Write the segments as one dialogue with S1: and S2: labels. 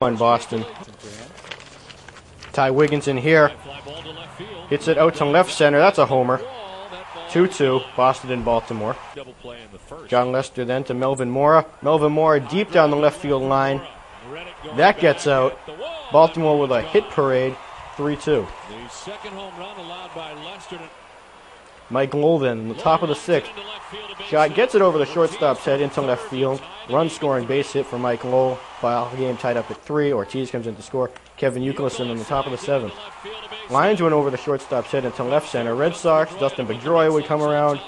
S1: on Boston. Ty Wiggins in here. Hits it out to left center. That's a homer. 2-2, Boston and Baltimore. John Lester then to Melvin Mora. Melvin Mora deep down the left field line. That gets out. Baltimore with a hit parade, 3-2. Mike Lowell then, in the top of the sixth. Shot gets it over the shortstop's head into left field. Run scoring base hit for Mike Lowell. Ball game tied up at 3. Ortiz comes in to score. Kevin Youkilisson in the top of the seventh. Lions went over the shortstop's head into left center. Red Sox, Dustin Pedroia would come around.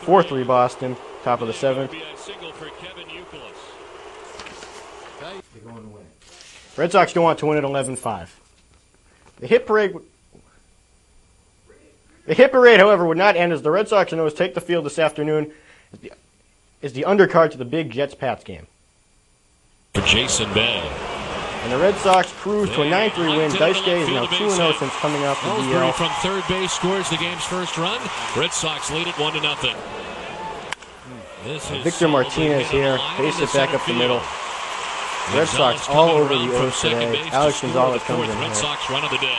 S1: 4-3 Boston, top of the seventh. Red Sox go on to win at 11-5. The hit parade, however, would not end as the Red Sox and O's take the field this afternoon as the undercard to the big Jets-Pats game.
S2: For Jason Bay.
S1: And the Red Sox cruise to a 9-3 win. Daisuke is now 2-0 since coming off the DL.
S2: From third base scores the game's first run. Red Sox lead it 1-0.
S1: Victor Martinez here. Base it back up the middle. Red Sox all over the O's today. Alex Gonzalez comes in here.
S2: Red Sox run of the day.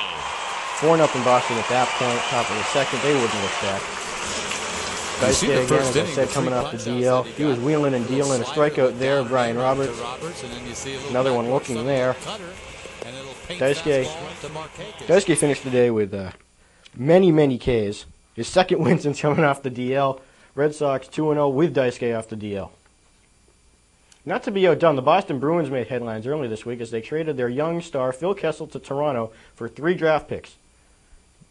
S1: 4-0 Boston at that point. Top of the second. They wouldn't look back. Daisuke again, as I said, coming off the DL. He was wheeling and dealing. A strikeout there, Brian Roberts. Another one looking there. Daisuke finished the day with many Ks. His second win since coming off the DL. Red Sox 2-0 with Daisuke off the DL. Not to be outdone, the Boston Bruins made headlines early this week as they traded their young star Phil Kessel to Toronto for 3 draft picks.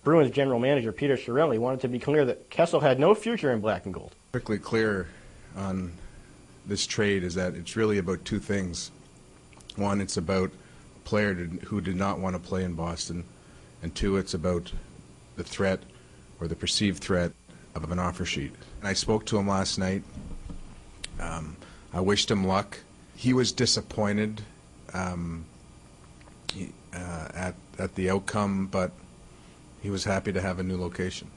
S1: Bruins general manager Peter Chiarelli wanted to be clear that Kessel had no future in black and gold.
S3: Perfectly clear on this trade is that it's really about 2 things. One, it's about a player who did not want to play in Boston, and 2, it's about the threat or the perceived threat of an offer sheet. And I spoke to him last night. I wished him luck. He was disappointed at the outcome, but he was happy to have a new location.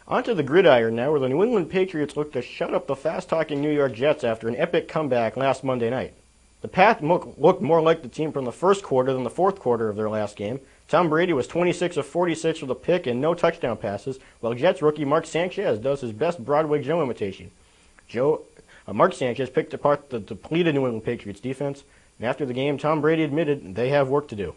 S1: On to the gridiron now, where the New England Patriots look to shut up the fast-talking New York Jets after an epic comeback last Monday night. The Pats looked more like the team from the first quarter than the fourth quarter of their last game. Tom Brady was 26 of 46 with a pick and no touchdown passes, while Jets rookie Mark Sanchez does his best Broadway Joe imitation. Mark Sanchez picked apart the depleted New England Patriots defense, and after the game, Tom Brady admitted they have work to do.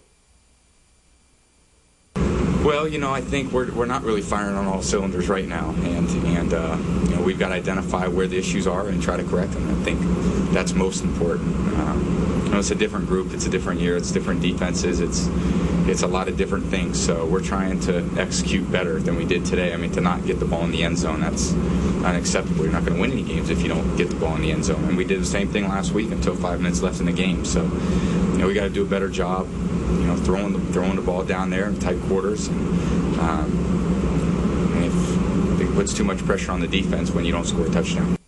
S4: Well, I think we're not really firing on all cylinders right now, and we've got to identify where the issues are and try to correct them. I think that's most important. It's a different group, it's a different year, it's different defenses, it's a lot of different things. So we're trying to execute better than we did today. I mean, to not get the ball in the end zone, that's unacceptable. You're not going to win any games if you don't get the ball in the end zone. And we did the same thing last week until 5 minutes left in the game. So, we got to do a better job, throwing the ball down there in tight quarters. And if it puts too much pressure on the defense when you don't score a touchdown.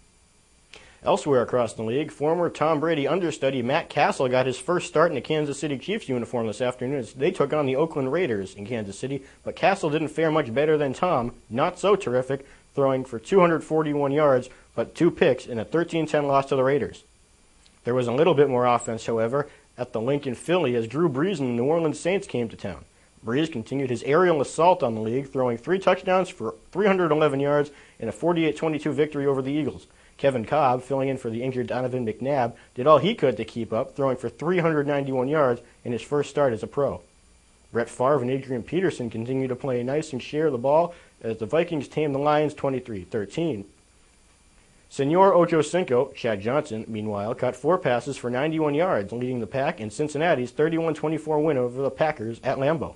S1: Elsewhere across the league, former Tom Brady understudy Matt Castle got his first start in the Kansas City Chiefs uniform this afternoon as they took on the Oakland Raiders in Kansas City, but Castle didn't fare much better than Tom, not so terrific, throwing for 241 yards but 2 picks in a 13-10 loss to the Raiders. There was a little bit more offense, however, at the Lincoln Philly as Drew Brees and the New Orleans Saints came to town. Brees continued his aerial assault on the league, throwing 3 touchdowns for 311 yards in a 48-22 victory over the Eagles. Kevin Cobb, filling in for the injured Donovan McNabb, did all he could to keep up, throwing for 391 yards in his first start as a pro. Brett Favre and Adrian Peterson continued to play nice and share the ball as the Vikings tamed the Lions 23-13. Senor Ocho Cinco, Chad Johnson, meanwhile, caught 4 passes for 91 yards, leading the pack in Cincinnati's 31-24 win over the Packers at Lambeau.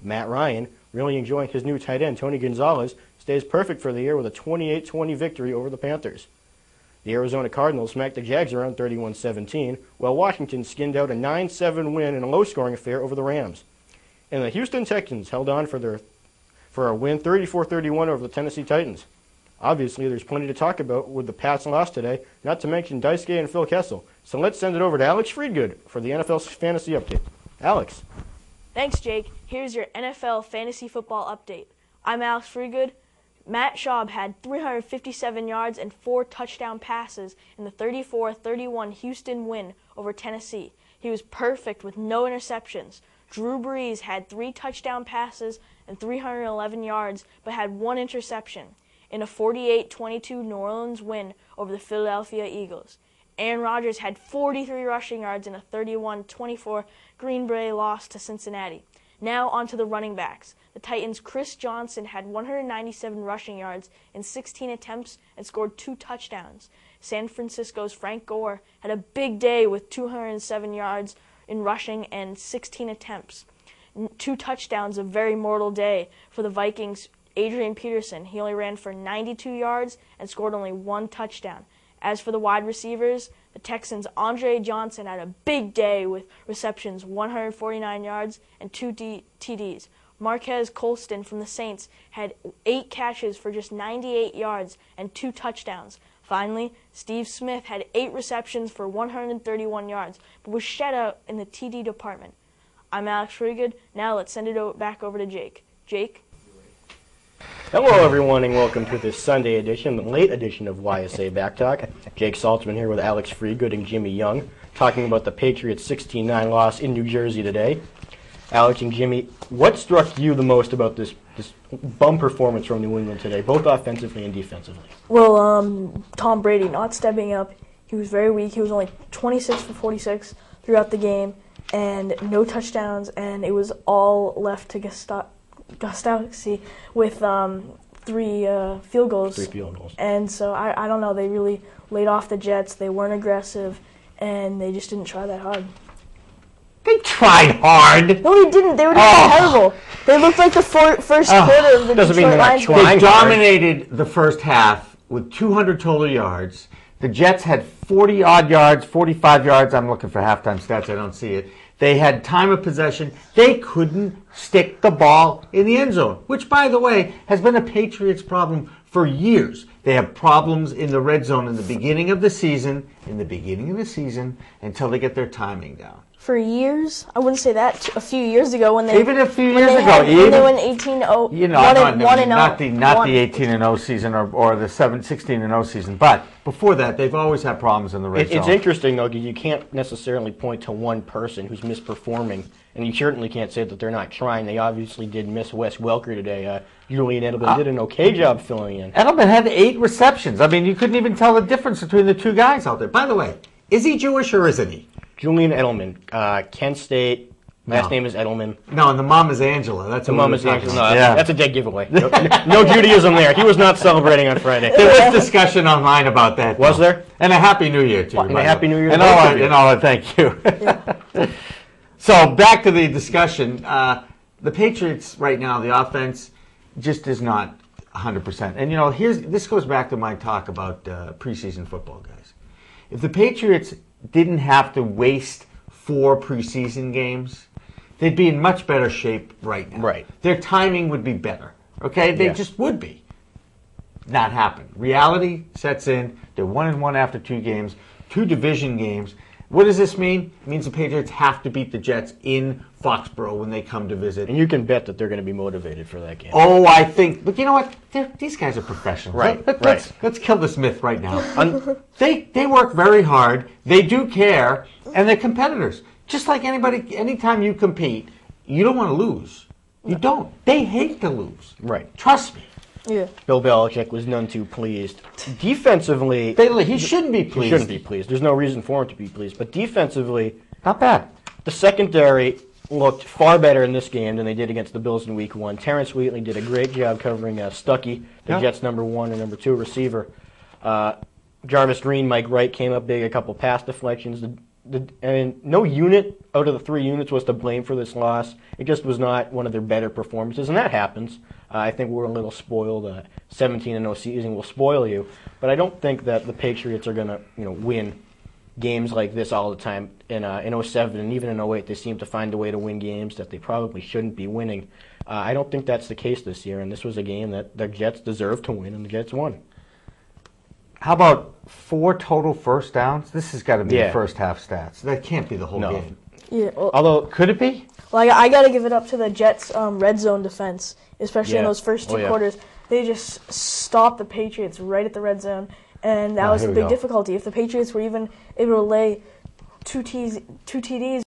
S1: Matt Ryan, really enjoying his new tight end, Tony Gonzalez, stays perfect for the year with a 28-20 victory over the Panthers. The Arizona Cardinals smacked the Jags around 31-17, while Washington skinned out a 9-7 win in a low-scoring affair over the Rams. And the Houston Texans held on for a win 34-31 over the Tennessee Titans. Obviously, there's plenty to talk about with the Pats loss today, not to mention Daisuke and Phil Kessel. So let's send it over to Alex Friedgood for the NFL Fantasy Update. Alex.
S5: Thanks, Jake. Here's your NFL Fantasy Football Update. I'm Alex Friedgood. Matt Schaub had 357 yards and 4 touchdown passes in the 34-31 Houston win over Tennessee. He was perfect with no interceptions. Drew Brees had 3 touchdown passes and 311 yards, but had 1 interception in a 48-22 New Orleans win over the Philadelphia Eagles. Aaron Rodgers had 43 rushing yards in a 31-24 Green Bay loss to Cincinnati. Now on to the running backs. The Titans' Chris Johnson had 197 rushing yards in 16 attempts and scored 2 touchdowns. San Francisco's Frank Gore had a big day with 207 yards in rushing and 16 attempts. 2 touchdowns, a very mortal day for the Vikings' Adrian Peterson. He only ran for 92 yards and scored only 1 touchdown. As for the wide receivers, the Texans' Andre Johnson had a big day with receptions, 149 yards, and 2 TDs. Marquez Colston from the Saints had 8 catches for just 98 yards and 2 touchdowns. Finally, Steve Smith had 8 receptions for 131 yards, but was shut out in the TD department. I'm Alex Freegood. Now let's send it back over to Jake. Jake?
S1: Hello, everyone, and welcome to this Sunday edition, the late edition of YSA Backtalk. Jake Saltzman here with Alex Freegood and Jimmy Young, talking about the Patriots' 16-9 loss in New Jersey today. Alex and Jimmy, what struck you the most about this bum performance from New England today, both offensively and defensively?
S5: Well, Tom Brady not stepping up. He was very weak. He was only 26 for 46 throughout the game, and no touchdowns, and it was all left to Gostowski with 3 field goals.
S1: 3 field goals.
S5: And so, I don't know, they really laid off the Jets. They weren't aggressive, and they just didn't try that hard.
S6: They tried hard.
S5: No, they didn't. They were just terrible. They looked like the first quarter of the
S1: Doesn't mean
S5: Detroit
S1: they're not
S5: Lions.
S1: trying.
S6: They dominated the first half with 200 total yards. The Jets had 40-odd yards, 45 yards. I'm looking for halftime stats. I don't see it. They had time of possession. They couldn't stick the ball in the end zone, which, by the way, has been a Patriots problem for years. They have problems in the red zone in the beginning of the season, until they get their timing down.
S5: For years, I wouldn't say that. A few years ago, when they
S6: Even a few years ago,
S5: when they went 18-0,
S6: You know, not the 18-0 season or the 16-0 season, but before that, they've always had problems in the red zone.
S1: It's interesting, though, because you can't necessarily point to one person who's misperforming, and you certainly can't say that they're not trying. They obviously did miss Wes Welker today. Julian Edelman did an okay job filling in.
S6: Edelman had 8 receptions. I mean, you couldn't even tell the difference between the 2 guys out there. By the way, is he Jewish or isn't he?
S1: Julian Edelman, Kent State. Last name is Edelman.
S6: No, and the mom is Angela. That's
S1: the mom is Angela. No,
S6: yeah.
S1: That's a dead giveaway. No Judaism there. He was not celebrating on Friday.
S6: There was discussion online about that.
S1: Was there?
S6: And a Happy New Year to you.
S1: And a Happy New Year
S6: to
S1: both of you.
S6: And all that, thank you. Yeah. So back to the discussion. The Patriots right now, the offense just is not 100%. And you know, this goes back to my talk about preseason football, guys. If the Patriots didn't have to waste 4 preseason games, they'd be in much better shape right now.
S1: Right.
S6: Their timing would be better. Okay? They just would be. Not happen. Reality sets in. They're 1-1 after 2 games, 2 division games. What does this mean? It means the Patriots have to beat the Jets in Foxborough when they come to visit.
S1: And you can bet that they're going to be motivated for that game.
S6: Oh, I think. But you know what? These guys are professionals.
S1: Right.
S6: Let's kill this myth right now. They work very hard. They do care, and they're competitors. Just like anybody. Anytime you compete, you don't want to lose. You don't. They hate to lose.
S1: Right.
S6: Trust me.
S5: Yeah.
S1: Bill Belichick was none too pleased. Defensively,
S6: He shouldn't be pleased.
S1: He shouldn't be pleased. There's no reason for him to be pleased. But defensively,
S6: Not bad.
S1: the secondary looked far better in this game than they did against the Bills in Week 1. Terrence Wheatley did a great job covering Stuckey, the Jets' number 1 and number 2 receiver. Jarvis Green, Mike Wright came up big, a couple pass deflections. And no unit out of the 3 units was to blame for this loss. It just was not one of their better performances, and that happens. I think we're a little spoiled. 17-0 season will spoil you, but I don't think that the Patriots are going to, win games like this all the time. In 07 and even in 08, they seem to find a way to win games that they probably shouldn't be winning. I don't think that's the case this year, and this was a game that the Jets deserved to win, and the Jets won.
S6: How about 4 total first downs? This has got to be the first half stats. That can't be the whole game.
S5: Yeah. Well,
S1: Although,
S6: could it be?
S5: Well, I got to give it up to the Jets' red zone defense, especially in those first 2 quarters. They just stopped the Patriots right at the red zone, and that was the big difficulty. If the Patriots were even able to lay two TDs